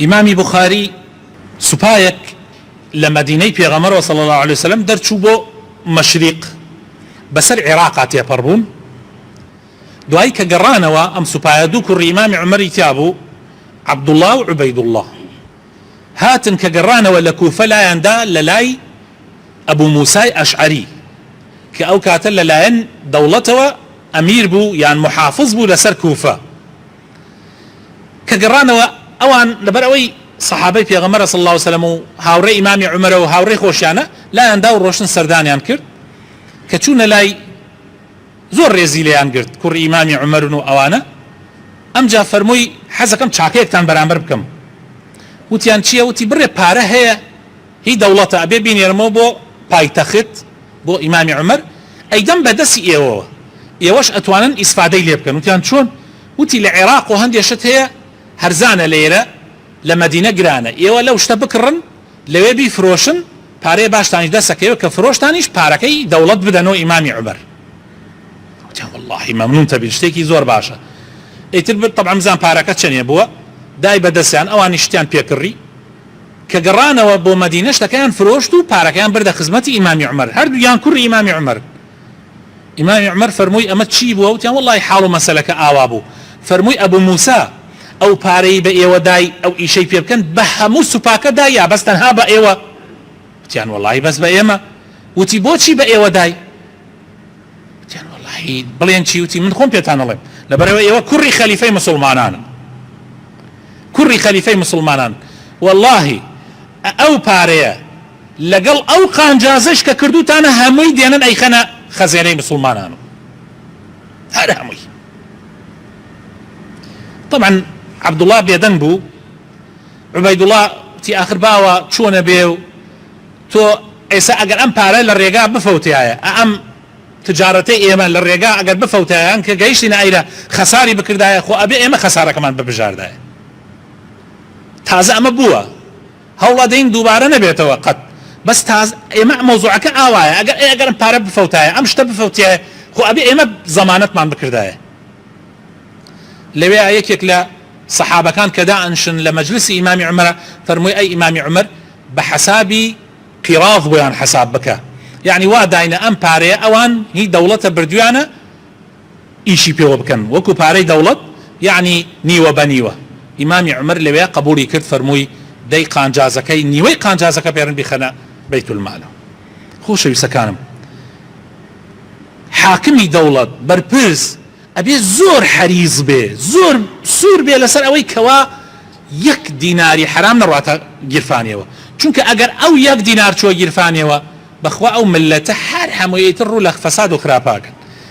ئیمامی بوخاری سوپایەک لە مەدینەی پێغەمبەر صلی الله عليه وسلم دەرچوو بۆ مەشریق بەسەر عێراقا تێپەڕبوون. دوایی کە گەڕانەوە ئەم سوپایە دوو کوڕی ئیمامی عومەری تیابوو، عەبدوڵڵاه و عوبەیدوڵڵاه، هاتن کە گەڕانەوە لە کوفە لایەندا لە لای ئەبوو موسای ئەشعەری کە ئەو کاتە لەلایەن دەوڵەتەوە ئەمیر بوو یان محافظ بوو لەسەر کوفە. کە گەڕانەوە ئەوان لەبەر ئەوەی سەحابەی پێغەمبەر صلی الله عليه وسلم و هاوڕێی ئیمامی عومەرە و هاوڕێی خۆشیانە لایەندا و ڕۆشتن سەردانیان کرد کە چوونە لای زۆر ڕێزی لێیان گرت کوڕی ئیمامی عومەرن و ئەوانە. ئەمجا فەرمووی حەزەکەم چاکەیەکتان بەرامبەر بکەم. وتیان چییە؟ وتی بڕێ پارە هەیە هی دەوڵەتە ئەبێ بینێرمەوە بۆ پایتەخت بۆ ئیمامی عومەر، ئەیدەم بەدەستی ئێوەوە، ئێوەش ئەتوانن ئیسفادەی لێ بکەن. وتیان چۆن؟ وتی لە عێراق و هەندێشت هەیە هەرزانە لێرە لە مەدینە گرانە، ئێوە لەو شتە بکڕن لەوێ بیفرۆشن پارەی باشتانیش دەسەکەوە کە فرۆشتانیش پارەکەی دەوڵەت بدەنەوە ئیمامی عومەر. وتیان واللهی مەمنون تەبین، شتێکی زۆر باشە. ئیتر طبعا مزان پارەکە چەندێ بووە، دای بەدەستیان ئەوانی شتیان پێکڕی کە گەڕانەوە بۆ مەدینە شتەکەیان فرۆشت و پارەکەیان بردە خزمەتی ئیمامی عومەر، هەردوویان کوڕی ئیمامی عومەر. ئیمامی عومەر فەرمووی ئەمە چی بووە؟ وتیان واللهی حاڵ و مەسەلەکە ئاوا بوو. فەرمووی ئەبوو موسا ئەو پارەی بە ئێوە دای ئەو ئیشەی پێ بکەن بە هەموو سوپاکە دای یا بەس تەنها بە ئێوە؟ وتیان واللهی بەس بە ئێمە. وتی بۆچی بە ئێوە دای؟ وتیان واللهی بڵێن چی؟ وتی من خۆم پێتان ئەڵێم لەبەرەوە ئێوە کوڕی خەلیفەی مسلمانانن، کوڕی خەلیفەی مسلمانان. واللهی ئەو پارەیە لەگەڵ ئەو قانجازەش کە کردوتانە هەمووی دێنن ئەیخەنە خەزێنەی مسلمانان، هەر هەمووی. طبعا عەبدوڵڵاه بێدەنگ بوو. عوبەیدوڵڵاه وتی ئاخر باوە چۆنە بێ و تۆ ئێستا ئەگەر ئەم پارە لە ڕێگا بفەوتایە، ئەم تجارەتەی ئێمە لە ڕێگا ئەگەر بفەوتایە کە گەیشتینە ئەیرە خەساری بکردایە، خۆ ئەبێ ئێمە خەسارەکەمان ببژاردایە. تازە ئەمە بووە، هەوڵا دەین دووبارە نەبێتەوە قەت، بەس تازە ئێمە مەوزوعەکە ئاوایە ئەگەر ئەم پارە بفەوتایە، ئەم شتە بفەوتایە، خۆ ئەبێ ئێمە زەمانەتمان بکردایە. لەوێ یەکێک لە سەحابەکان کە دائنشن لە مەجلسی ئیمامی عومەرە فەرمووی ئەی ئیمامی عومەر بە حەسابی قیراض بۆیان حەساب بکە، یعنی وا داینە ئەم پارەیە ئەوان هی دەوڵەتە بردویانە ئیشی پێوە بکەن وەکو پارەی دەوڵەت، یعنی نیوە بە نیوە. ئیمامی عومەر لەوێ قبولی کرد، فەرمووی دەی قانجازەکەی نیوەی قانجازەکە پێرن بیخەنە بەیت المالە. خۆشەویستەکانم، حاکمی دەوڵەت بەرپرس ئەبێ زۆر حەریز بێ، زۆر سوور بێ لەسەر ئەوەی کەوا یەک دیناری حرام نەڕاتە گیرفانیەوە، چونکە ئەگەر ئەو یەک دینار چووە گیرفانیەوە بەخوا ئەو ملەتە هەر هەموویتر ڕوو لە فەساد و خراپاکەن.